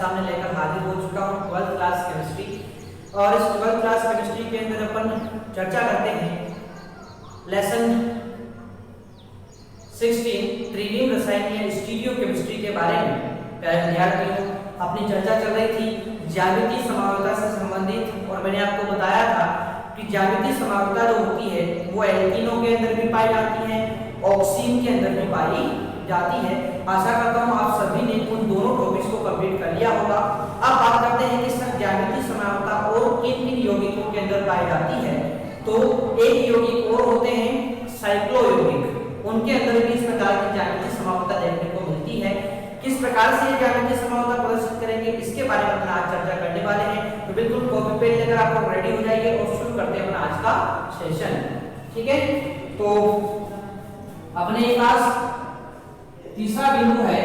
सामने लेकर हाजिर हो चुका हूँ 12th क्लास केमिस्ट्री। और इस 12th क्लास केमिस्ट्री के अंदर अपन चर्चा करते हैं लेसन 16 त्रिविम रसायन या स्टीरियो केमिस्ट्री के बारे में। विद्यार्थियों, अपनी चर्चा चल रही थी ज्यामितीय समावता से संबंधित, और मैंने आपको बताया था कि ज्यामितीय समावता जो होती है वो एल्कीनों के अंदर भी पाई जाती है, ऑक्सीन के अंदर भी पाई जाती है। आशा करता हूँ आप सभी ने उन दोनों टॉपिक्स को कंप्लीट कर लिया होगा। अब बात करते हैं कि सर ज्यामितीय समावता और किन किन यौगिकों के अंदर पाई जाती है। तो एक यौगिक और होते हैं साइक्लो यौगिक, उनके अंदर भी इस प्रकार की ज्यामितीय समावता देखने को मिलती है। किस प्रकार से ये ज्यामितीय समावता प्रदर्शित करेंगे इसके बारे में अपन आज चर्चा करने वाले हैं। तो बिल्कुल कॉपी पेन लेकर आप लोग रेडी हो जाइए और शुरू करते हैं अपना आज का सेशन। ठीक है, तो अपने पास तीसरा बिंदु है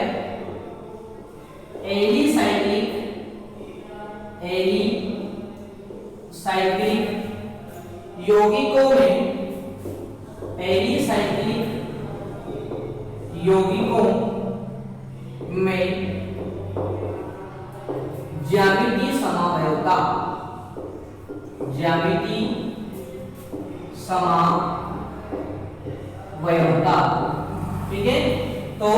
एलिसाइक्लिक यौगिकों में, एलिसाइक्लिक यौगिकों में ज्यामितीय समावयवता, ज्यामितीय समावयवता। ठीक है, तो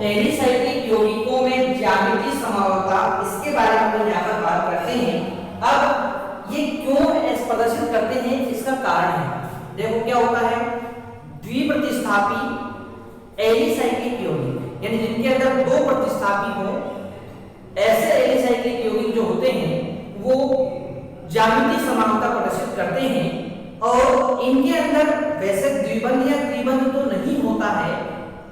एलिसाइक्लिक यौगिकों में ज्यामितीय समावयवता, इसके बारे में हम यहाँ पर बात करते हैं। अब ये क्यों प्रदर्शित करते हैं इसका कारण है। देखो क्या होता है, द्विप्रतिस्थापी एलिसाइक्लिक यौगिक यानी जिनके अंदर दो प्रतिस्थापी हो, ऐसे एलिसाइक्लिक यौगिक जो होते हैं वो ज्यामितीय समावयवता प्रदर्शित करते हैं। और इनके अंदर वैसे द्विबंध या त्रिबंध तो नहीं होता है,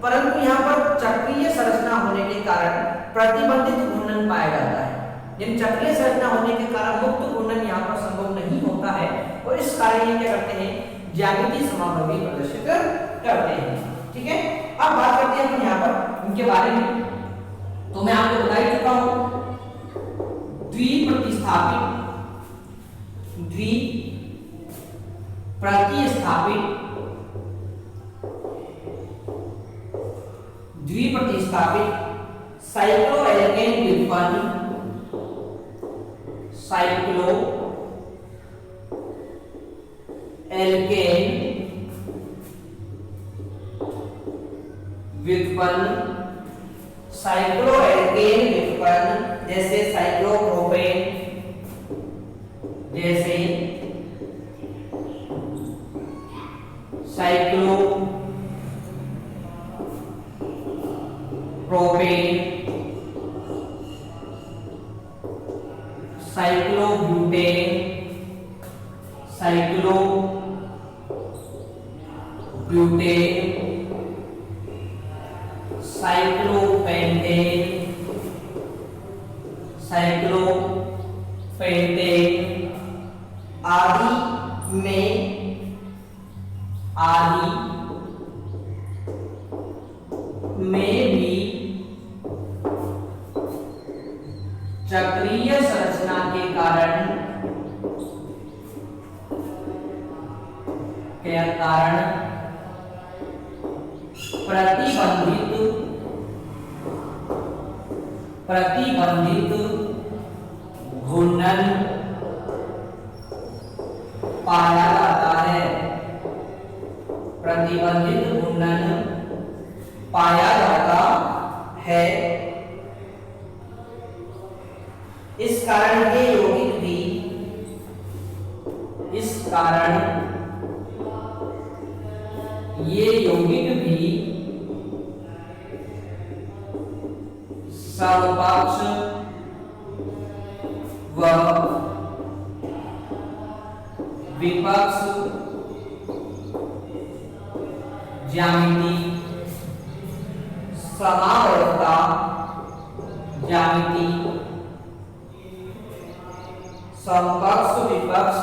परंतु यहाँ पर चक्रीय संरचना होने के कारण प्रतिबंधित घूर्णन पाया जाता है। यानी चक्रीय संरचना होने के कारण मुक्त घूर्णन यहाँ पर संभव नहीं होता है, और इस कारण ये क्या करते हैं, ज्यामितीय समावयव प्रदर्शित करते हैं। ठीक है, अब बात करते हैं अपन यहाँ पर उनके बारे में। तो मैं आपको बता ही चुका हूं द्विप्रतिस्थापित साइक्लोएल्केन व्युत्पन्न, साइक्लोएल्केन व्युत्पन्न, साइक्लोएल्केन व्युत्पन्न जैसे साइक्लोप्रोपेन, जैसे cyclopropane, cyclobutane, cyclobutane, cyclopentane, cyclopentane आदि में भी चक्रीय संरचना के कारण प्रतिबंधित घूर्णन पाया जाता है, प्रतिबंधित घूर्णन पाया जाता है। इस कारण ये यौगिक भी समपक्ष व विपक्ष ज्यामितीय समावयवता, ज्यामितीय समपक्ष विपक्ष,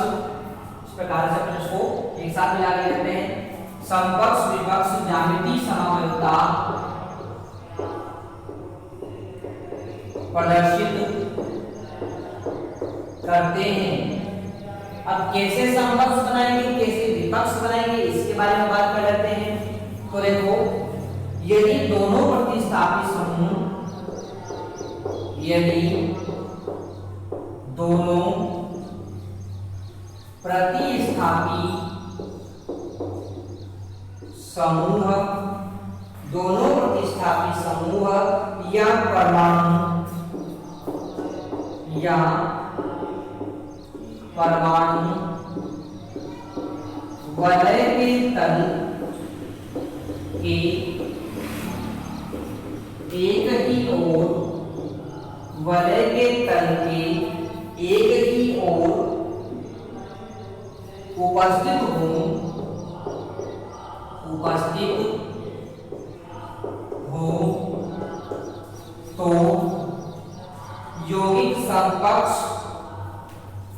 इस प्रकार से अपन इसको एक साथ मिला के लिखते हैं। समपक्ष विपक्ष ज्यामितीय समावयवता प्रदर्शित करते हैं। अब कैसे समपक्ष बनाएंगे, कैसे विपक्ष बनाएंगे, इसके बारे में बात कर लेते हैं। तो देखो, यदि दोनों प्रतिस्थापी समूह यदि दोनों प्रतिस्थापी समूह या परमाणु वलय के तल के एक ही ओर उपस्थित हो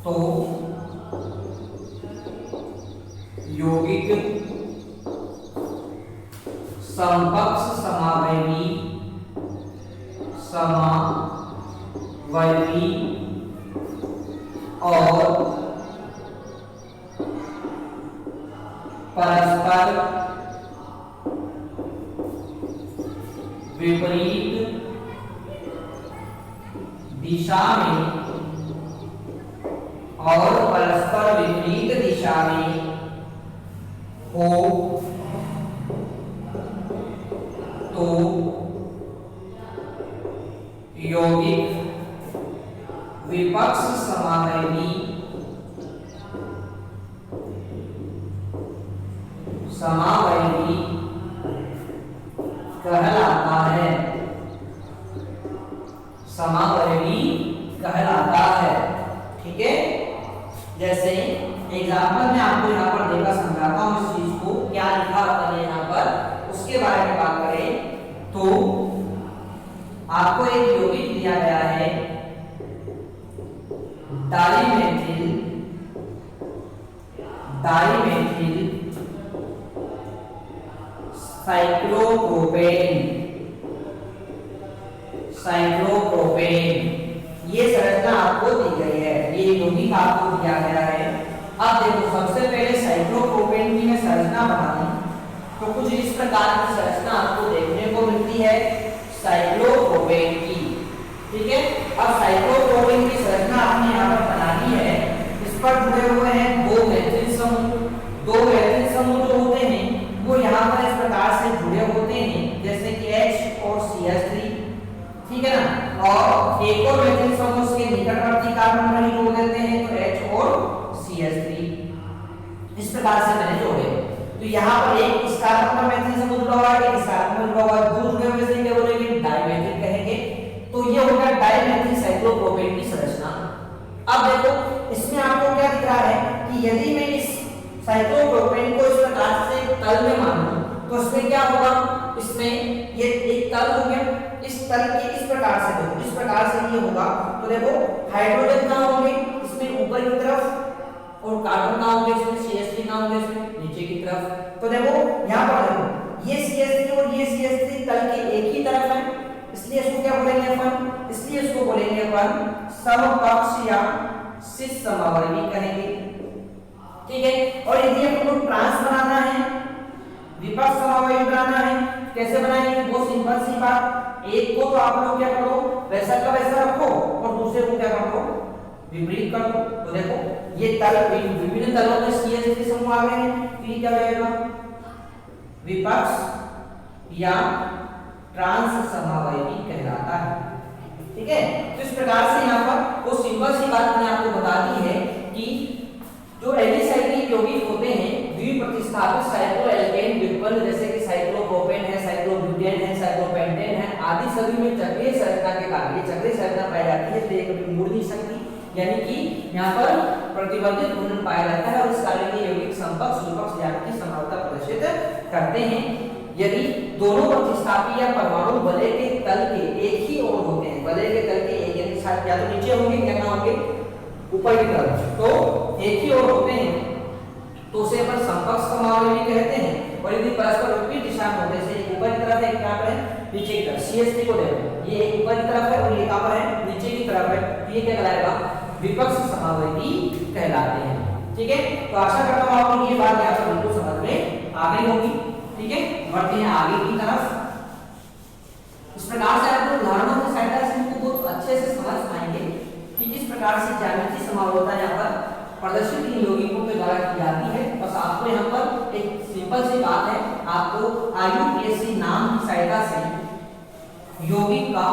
तो यौगिक समकक्ष समावयवी और परस्पर विपरीत दिशा में हो तो यौगिक विपक्ष समावयवी कहलाता है। ठीक है, जैसे एग्जाम्पल में आपको यहाँ पर देखा समझाता हूँ इस चीज को, क्या लिखा होता है यहाँ पर, उसके बारे में बात करें तो आपको एक यौगिक दिया गया है डाइमेथिल साइक्लोप्रोपेन, ये संरचना आपको दी गई है, ये यौगिक आपको दिया गया है। अब देखो सबसे पहले साइक्लोप्रोपेन की मैं संरचना बनाऊं तो कुछ इस प्रकार की संरचना आपको देखने को मिलती है साइक्लोप्रोपेन की। ठीक है, अब साइक्लोप्रोपेन की संरचना आपने यहाँ पर बनानी है। इस पर जुड़े हुए हैं दो मैथिल समूह जो होते हैं वो यहाँ पर इस प्रकार से जुड़े होते हैं, जैसे कि H और CH3। ठीक है ना, और एक और मैथिल समूह उसके निकटवर्ती कार्बन पर जोड़ देते हैं तो H और CH3। इस प्रकार से मैंने जोड़े। तो यहाँ पर एक इस कार्बन पर मैथिल समूह जुड़ा हुआ है, एक इस कार्बन पर जुड़ा हुआ है, दो जुड़े हुए से क्या बोलेंगे, डाइमेथिल कहेंगे। तो ये हो गया डाइमेथिल साइक्लोप्रोपेन की संरचना। अब देखो इसमें आपको क्या दिख रहा है कि यदि मैं इस साइक्लोप्रोपेन को इस प्रकार से तल में मानूं तो इसमें क्या होगा, इसमें ये एक तल हो गया, इस तल के इस प्रकार से देखो, इस प्रकार से ये होगा तो देखो हाइड्रोजन कहां होंगे, इसमें ऊपर की तरफ, और कार्बन कहां होंगे, इसमें CH3 कहां होंगे, इसमें नीचे की तरफ। तो देखो यहां पर देखो ये CH3 और ये CH3 तल के एक ही तरफ है, इसलिए इसको क्या बोलेंगे अपन, इसलिए इसको बोलेंगे अपन समकक्ष या cis समावयवी कहेंगे। ठीक है, और यदि अपन को ट्रांस बनाना है, विपक्ष समावयवी बनाना है, कैसे बनाएंगे, वो सिंपल सी बात, एक को तो आप लोग क्या करो वैसा का वैसा रखो और दूसरे को क्या करो विपरीत कर दो। तो देखो ये तल विभिन्न तलों में CH3 समूह आ गए हैं, तो ये क्या रहेगा, विपक्ष या ट्रांस समावयवी कहलाता है। ठीक है, तो इस प्रकार से यहाँ पर वो सिंपल सी बात मैंने आपको बता दी है कि जो एलिसाइक्लिक यौगिक होते हैं द्विप्रतिस्थापित साइक्लोएल्केन व्युत्पन्न, जैसे कि साइक्लोप्रोपेन है, साइक्लोब्यूटेन है, साइक्लोपेंटेन है आदि, सभी में चक्रीय संरचना के कारण ये चक्रीय संरचना पाई जाती है, इसलिए कभी मुड़ नहीं सकती, यानी कि यहाँ पर प्रतिबंधित घूर्णन पाया जाता है और इस कारण ये यौगिक समकक्ष विपक्ष ज्यामिति समानता प्रदर्शित करते हैं। यदि दोनों प्रतिस्थापी या परमाणु वलय के तल के एक ही ओर होते हैं, वलय के तल के एक यानी या तो नीचे होंगे या कहां होंगे, ऊपर की तरफ, तो एक ही ओर होते हैं तो उसे अपन समकक्ष समावयवी कहते हैं। और यदि परस्पर विपरीत दिशा में होते हैं, एक ऊपर की तरफ है, एक कहां पर है, नीचे की तरफ, CH3 को देखो ये एक ऊपर की तरफ है और ये कहां पर है, नीचे की तरफ है, तो ये क्या कहलाएगा, विपक्ष समावयवी कहलाते हैं। ठीक है, तो आशा करता हूं आपको ये बात यहाँ पर बिल्कुल समझ में आ गई होगी। ठीक है, बढ़ते हैं आगे की तरफ। इस इस प्रकार से आप उदाहरणों की सहायता से इनको बहुत अच्छे से समझ पाएंगे कि किस प्रकार से ज्यामितीय समावता यहाँ पर प्रदर्शित इन यौगिकों के द्वारा की जाती है। बस आपको यहाँ पर एक सिंपल सी बात है, आपको IUPAC नाम की सहायता से यौगिक का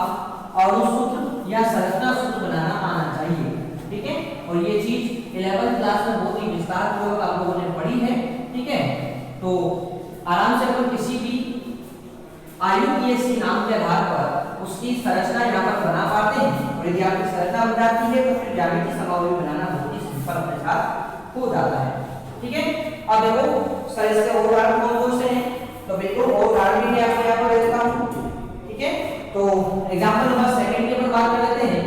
अणुसूत्र या संरचना सूत्र बनाना आना चाहिए, ठीक है। और ये चीज 11वीं क्लास में बहुत ही विस्तार पूर्वक आप लोगों ने पढ़ी है, ठीक है। तो आराम से अपन किसी भी IUPAC नाम के आधार पर उसकी संरचना यहाँ पर बना पाते हैं, और यदि आपकी संरचना बन जाती है तो फिर ज्यामितीय समावयवी बनाना बहुत ही सिंपल अपने साथ हो जाता है, ठीक है। अब देखो सर इसके और उदाहरण कौन कौन से हैं, तो बिल्कुल और उदाहरण भी आपको यहाँ पर देता हूँ, ठीक है। तो एग्जांपल नंबर सेकंड की अपन बात कर लेते हैं,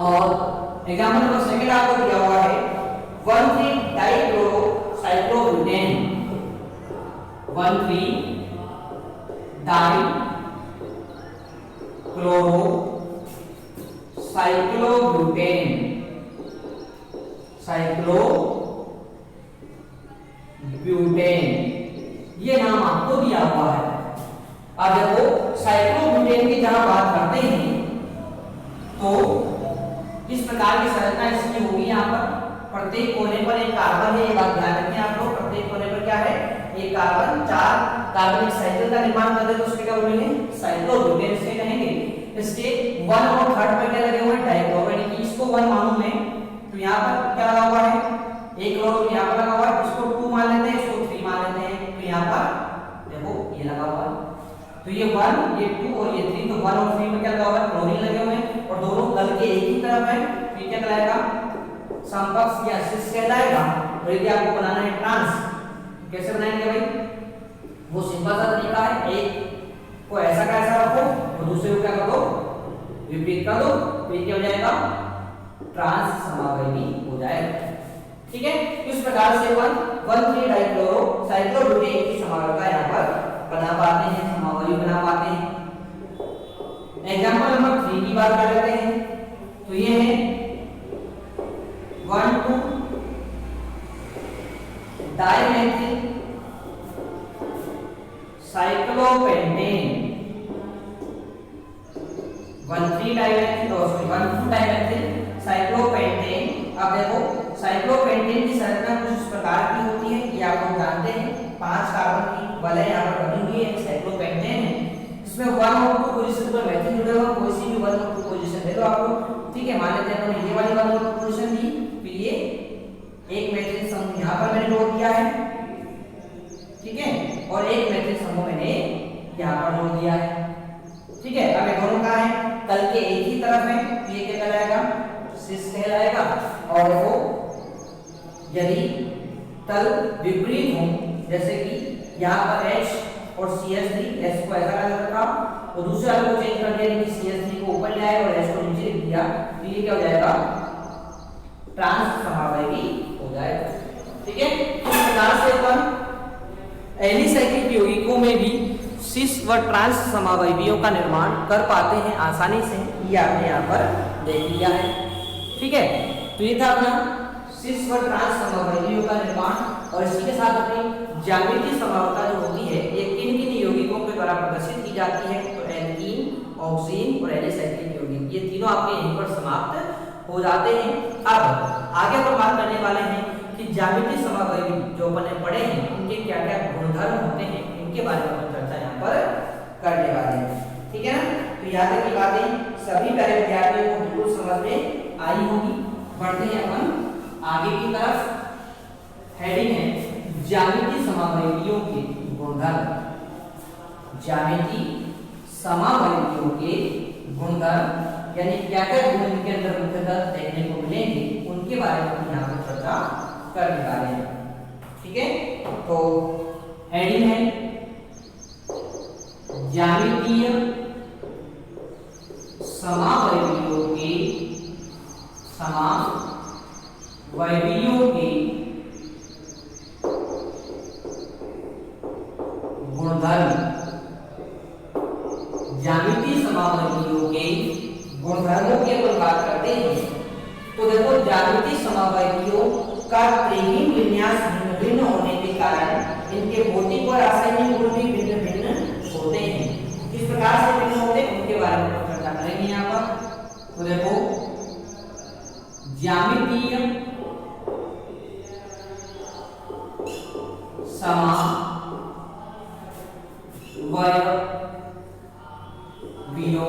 और एग्जांपल नंबर सेकंड आपको दिया हुआ है 1,3 डाइक्लोरोसाइक्लोब्यूटेन, 1,3 डाइक्लोरोसाइक्लोब्यूटेन, साइक्लोब्यूटेन, ये नाम आपको दिया हुआ है। अब देखो साइक्लोब्यूटेन की जहां बात करते हैं तो इस प्रकार की संरचना इसकी होगी। यहाँ पर प्रत्येक कोने पर एक कार्बन है, ये बात ध्यान रखें आप लोग। प्रत्येक कोने पर क्या है, एक कार्बन, 4 कार्बनिक साइकिल का निर्माण कर दे तो उसके क्या बोलेंगे, साइक्लोब्यूटेन से कहेंगे। इसके 1 और 3 पे क्या लगे हुए हैं, डाइक्लोरो, यानी कि इसको 1 मानूं मैं तो यहाँ पर क्या लगा हुआ है, एक क्लोरो यहाँ पर लगा हुआ है, इसको 2 मान लेते हैं, इसको 3 मान लेते हैं, तो यहाँ पर देखो ये लगा हुआ है। तो ये 1, ये 2 और ये 3, तो 1 और 3 में क्या लगा हुआ है, क्लोरीन लगे हुए हैं, और दोनों दल के एक ही तरफ है, तो ये क्या कहलाएगा, समकक्ष या सिस कहलाएगा। और यदि आपको बनाना है ट्रांस, कैसे बनाएंगे भाई, वो सिंपल सा तरीका है, एक को ऐसा का ऐसा रखो और दूसरे को क्या कर दो, विपरीत कर दो, तो ये क्या हो जाएगा, ट्रांस समावयवी हो जाएगा, ठीक है। इस प्रकार से 1,3 डाइक्लोरोसाइक्लोब्यूटेन की समावयवता यहाँ पर बना पाते हैं, समावयवी बना पाते हैं। एग्जांपल नंबर 3 की बात कर लेते हैं, तो ये है 1,2 डाइमेथिल साइक्लोपेंटेन, 1,3 डाइमेथिल और 1,2 डाइमेथिल साइक्लोपेंटेन। अब देखो साइक्लोपेंटेन की संरचना कुछ इस प्रकार की होती है कि आप लोग जानते हैं, 5 कार्बन की वलय यहाँ पर बनी हुई है, साइक्लोपेंटेन है। इसमें 1 और 2 पोजीशन पर मेथिल जुड़े हुए, कोई सी भी 1 और 2 पोजीशन ले लो आप लोग, ठीक है। मान लेते हैं हमने ये वाली 1 और 2 पोजीशन दी, तो ये एक मेथिल समूह यहाँ पर मैंने जोड़ दिया है, ठीक है, और एक मेथिल समूह मैंने यहाँ पर जोड़ दिया है, ठीक है। अब ये दोनों का है, तल के एक ही तरफ है, तो ये क्या कहलाएगा, सिस कहलाएगा। और देखो यदि तल विपरीत हो, जैसे कि यहाँ पर H और CH3, H को ऐसा कर रखा और दूसरे वाले को चेंज कर दिया कि CH3 को ऊपर ले आए और H को नीचे लिख दिया, तो ये क्या हो जाएगा, ट्रांस समावयवी हो जाएगा, ठीक है। इस प्रकार से अपन एलिसाइक्लिक यौगिकों में भी सिस व ट्रांस समावयवियों का निर्माण कर पाते हैं आसानी से, ये आपने यहाँ पर देख लिया है, ठीक है। तो ये था अपना सिस व ट्रांस समावयवियों का निर्माण, और इसी के साथ अपनी ज्यामितीय समावयवता जो होती है ये किन किन यौगिकों के द्वारा प्रदर्शित की जाती है, तो एल्कीन, ऑक्सीन और एलिसाइक्लिक यौगिक, ये तीनों आपके यहीं पर समाप्त हो जाते हैं। अब आगे हम बात करने वाले हैं कि ज्यामितीय समावयवी जो अपन ने पढ़े हैं उनके क्या क्या गुणधर्म होते हैं, इनके बारे में अपन चर्चा यहाँ पर करने वाले हैं, ठीक है ना। तो यहाँ तक की बातें सभी प्यारे विद्यार्थियों को बिल्कुल समझ में आई होगी। बढ़ते हैं अपन आगे की तरफ, हेडिंग है ज्यामितीय समावयवियों के गुणधर्म। ज्यामितीय समावयवियों के गुणधर्म यानी क्या क्या गुण इनके अंदर मुख्यतः देखने को मिलेंगे, उनके बारे में हम यहाँ पर चर्चा करने वाले हैं, ठीक है। तो हेडिंग है ज्यामितीय समावयवियों के गुणधर्म। ज्यामितीय समावयवियों के गुणधर्मों की अपन बात करते हैं तो देखो ज्यामितीय समावयवियों का त्रिहीन विन्यास भिन्न भिन्न होने के कारण इनके भौतिक और रासायनिक गुण भी भिन्न भिन्न होते हैं। किस प्रकार से भिन्न तो देखो ज्यामितीय समावयवियों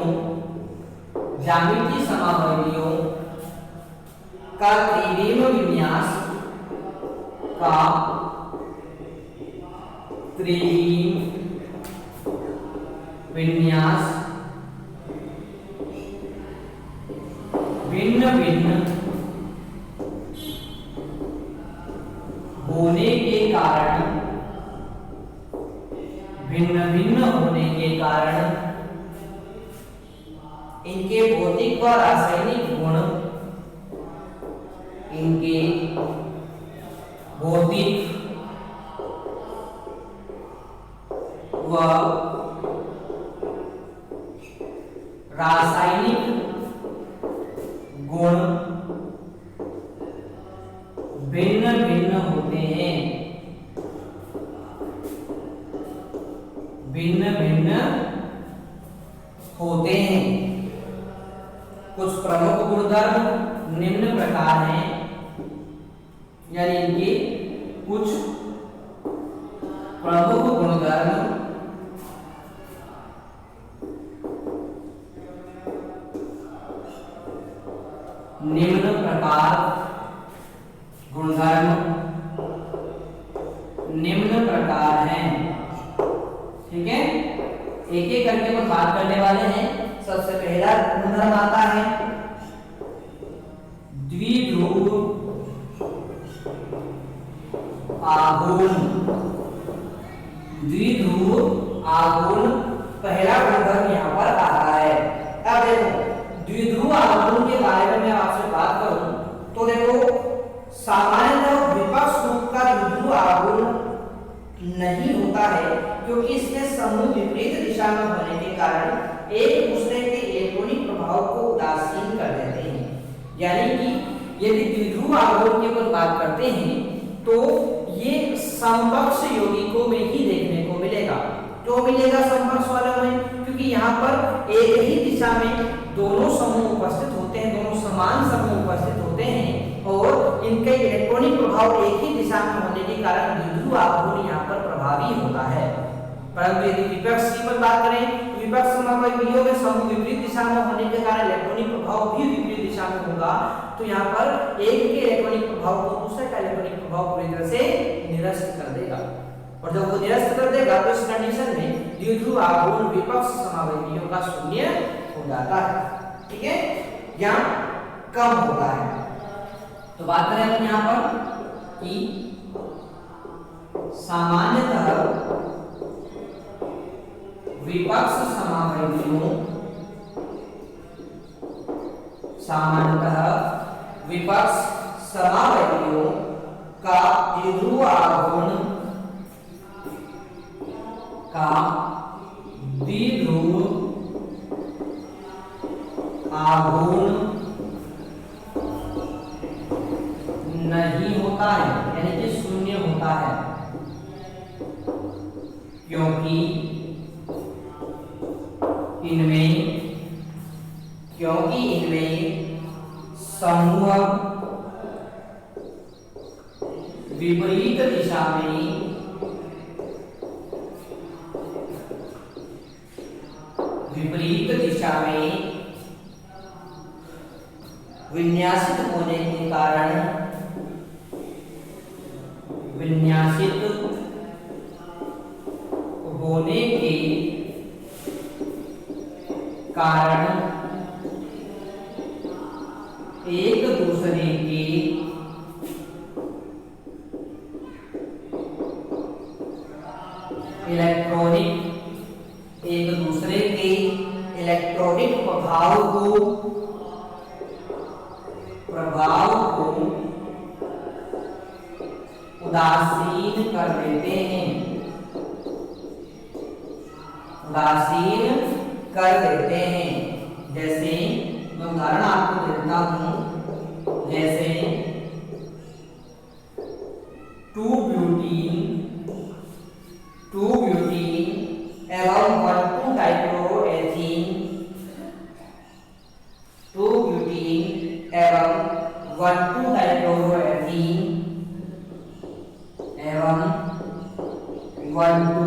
ज्यामितीय समावयवियों का त्रिविम विन्यास का त्रिविम विन्यास भिन्न भिन्न होने के कारण इनके भौतिक व रासायनिक गुण भिन्न भिन्न होते हैं, कुछ प्रमुख गुणधर्म निम्न प्रकार हैं, यानी इनके कुछ प्रमुख गुणधर्म निम्न प्रकार हैं। ठीक है, एक एक करके हम बात करने वाले हैं। सबसे पहला गुणधर्म आता है द्विध्रुव आघूर्ण पहला गुणधर्म यहाँ पर आता है। अब देखो द्विध्रुव आघूर्ण के बारे में मैं आपसे बात करूं तो देखो सामान्यतः विपक्ष रूप का द्विध्रुव आघूर्ण नहीं होता है, क्योंकि इसमें समूह विपरीत दिशा में होने के कारण एक दूसरे के इलेक्ट्रॉनिक प्रभाव को उदासीन कर देते हैं। यानी कि यदि द्विध्रुव आघूर्ण की अपन बात करते हैं तो ये समकक्ष यौगिकों में ही देखने को मिलेगा। क्यों मिलेगा समकक्ष वालों में? क्योंकि यहाँ पर एक ही दिशा में दोनों समूह उपस्थित होते हैं, दोनों समान समूह उपस्थित होते हैं और इनके इलेक्ट्रॉनिक प्रभाव एक ही दिशा में होने के कारण द्विध्रुव आघूर्ण यहाँ पर प्रभावी होता है। परंतु यदि विपक्ष की बात करें, विपक्ष समवयवियों में समूह विपरीत दिशा में होने के कारण इलेक्ट्रॉनिक प्रभाव भी विपरीत दिशा में होगा, तो यहाँ पर एक के इलेक्ट्रॉनिक प्रभाव को दूसरे का इलेक्ट्रॉनिक प्रभाव पूरी तरह से निरस्त कर देगा। और जब वो निरस्त कर देगा तो इस कंडीशन में द्विध्रुव आघूर्ण विपक्ष समवयवियों का शून्य हो जाता है। ठीक है, या कम होता है। तो बात करें हम यहाँ पर कि सामान्यतः विपक्ष समावयवियों का द्विध्रुव आघूर्ण नहीं होता है, यानी कि शून्य होता है, क्योंकि इनमें समूह विपरीत दिशा में विन्यासित होने के कारण एक दूसरे के इलेक्ट्रॉनिक प्रभाव को उदासीन कर देते हैं, जैसे मैं उदाहरण आपको देता हूं, जैसे 2-ब्यूटीन एवं 1,2-डाइक्लोरोएथीन 2 ब्यूटीन एवं 1,2 डाइक्लोरोएथीन एवं 1,2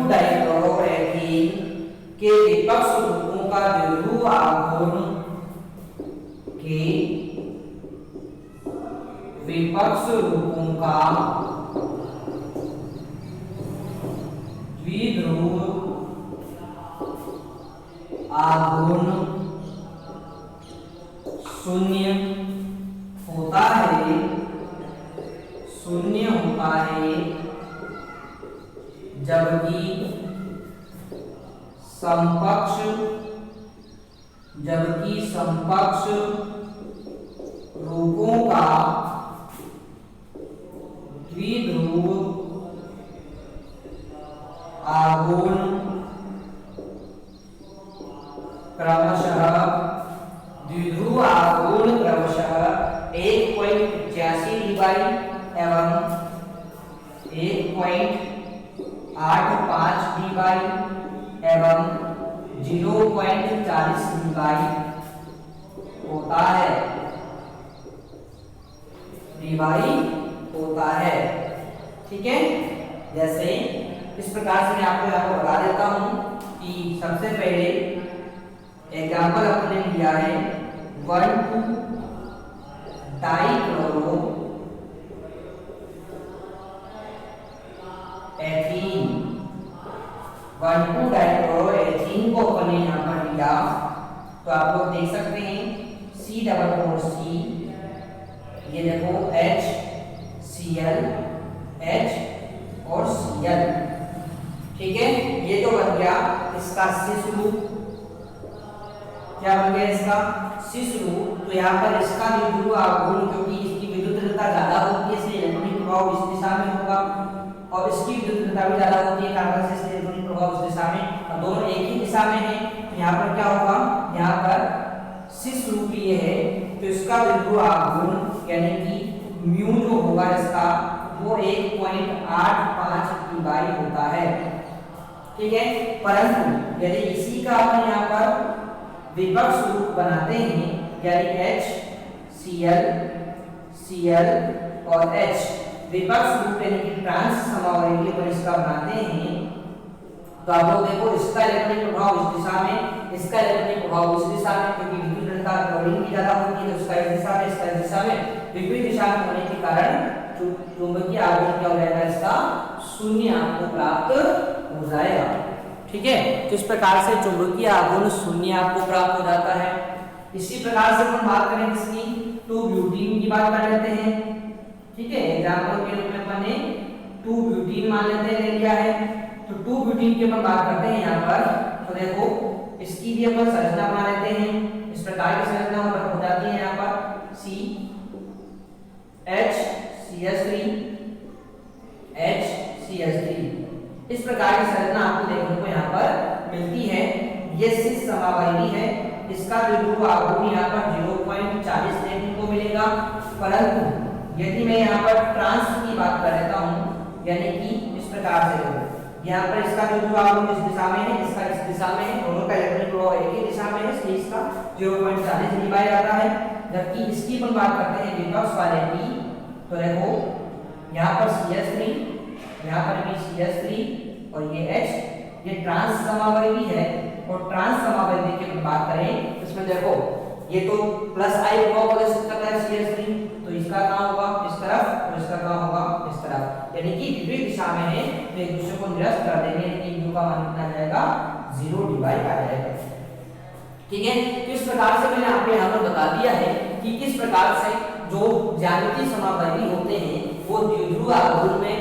डाइक्लोरोएथीन के विपक्ष रूपों का द्विध्रुव आघूर्ण विपक्ष रूपों का द्विध्रुव आघूर्ण शून्य होता है जबकि समकक्ष रूपों का द्विध्रुव आघूर्ण क्रमशः 1.85 dBi एवं 1.85 dBi एवं 0.40 dBi होता है। ठीक है, जैसे इस प्रकार से मैं आपको यहाँ पर बता देता हूँ कि सबसे पहले एग्जाम्पल अपने लिया है 1,2 डाइक्लोरोएथीन को अपने यहाँ पर लिया तो आप लोग देख सकते हैं C++C, ये देखो HCl H और Cl। ठीक है, ये तो बन गया इसका सिस रूप। क्या बन गया इसका सिस रूप। तो यहाँ पर इसका द्विध्रुव आघूर्ण, क्योंकि इसकी विद्युतता ज्यादा होती है इसलिए इलेक्ट्रॉनिक प्रभाव इस दिशा में होगा और इसकी विद्युतता भी ज्यादा होती है कार्बन से, इसलिए इलेक्ट्रॉनिक प्रभाव इस दिशा में, और दोनों एक ही दिशा में है। तो यहाँ पर क्या होगा, यहाँ पर सिस रूप ये है तो इसका द्विध्रुव आघूर्ण यानी कि म्यू जो होगा इसका वो 1.85 dBi होता है। ठीक है, परंतु यदि इसी का अपन यहाँ पर विपक्ष रूप बनाते हैं यानी HCl और H विपक्ष रूप यानी कि ट्रांस समावयवी पर इसका बनाते हैं तो आप लोग देखो इसका इलेक्ट्रॉनिक प्रभाव इस दिशा में, इसका इलेक्ट्रॉनिक प्रभाव इस दिशा में, क्योंकि विद्युत ऋणता लोडिंग की ज्यादा होती है तो इसका इस दिशा में, इसका इस दिशा में, विपरीत दिशा में होने के कारण चुंबकीय आघूर्ण क्या हो जाएगा, इसका शून्य आपको प्राप्त हो जाएगा। ठीक है, तो इस प्रकार से चुंबकीय आघूर्ण शून्य आपको प्राप्त हो जाता है। इसी प्रकार से हम बात करें इसकी 2 ब्यूटीन की बात कर लेते हैं। ठीक है, एग्जांपल के रूप में अपन ने 2 ब्यूटीन मान लेते हैं, ले लिया है। तो 2 ब्यूटीन की अपन बात करते हैं यहाँ पर, तो देखो इसकी भी अपन संरचना बना लेते हैं। इस प्रकार की संरचना हो जाती है यहाँ पर CHCl3 HCl3। इस प्रकार की संरचना आपको देखने को यहाँ पर मिलती है। ये सिस समावयवी है, इसका द्विध्रुव आघूर्ण यहाँ पर 0.40 देखने को मिलेगा। परंतु यदि मैं यहाँ पर ट्रांस की बात कर लेता हूँ यानी कि इस प्रकार से देखो यहाँ पर इसका द्विध्रुव आघूर्ण इस दिशा में है, इसका इस दिशा में है, दोनों का इलेक्ट्रॉनिक प्रभाव एक ही दिशा में है, इसलिए इसका 0.40 dBi आता है। जबकि इसकी अपन बात करते हैं विपक्ष वाले की, तो देखो यहाँ पर CH3, यहाँ पर भी CH3 और ये H, ये ट्रांस समावयवी है। और ट्रांस समावयवी की बात करें इसमें देखो ये तो प्लस आई प्रभाव प्रदर्शित करता है CH3, तो इसका कहाँ होगा, इस तरफ, और इसका कहाँ होगा, इस तरफ, यानी कि विपरीत दिशा में है तो एक दूसरे को निरस्त कर देंगे, यानी U का मान कितना जाएगा 0 dBi आ जाएगा। ठीक है, तो इस प्रकार से मैंने आपको यहाँ पर बता दिया है कि किस प्रकार से जो ज्यामितीय समावयवी होते हैं वो द्विध्रुव आघूर्ण में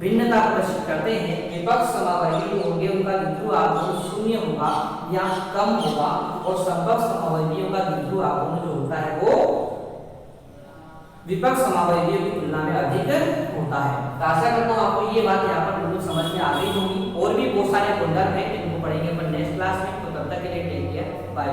भिन्नता प्रदर्शित करते हैं। विपक्ष समावयवी होंगे उनका द्विध्रुव आघूर्ण शून्य होगा या कम होगा, और समकक्ष समावयवियों का द्विध्रुव आघूर्ण जो होता है वो विपक्ष समावयवियों की तुलना में अधिक होता है। तो आशा करता हूँ आपको ये बात यहाँ पर बिल्कुल समझ में आ गई होगी। और भी बहुत सारे गुणधर्म हैं जिनको पढ़ेंगे अपन नेक्स्ट क्लास में। तो तब तक के लिए टेक केयर, बाय।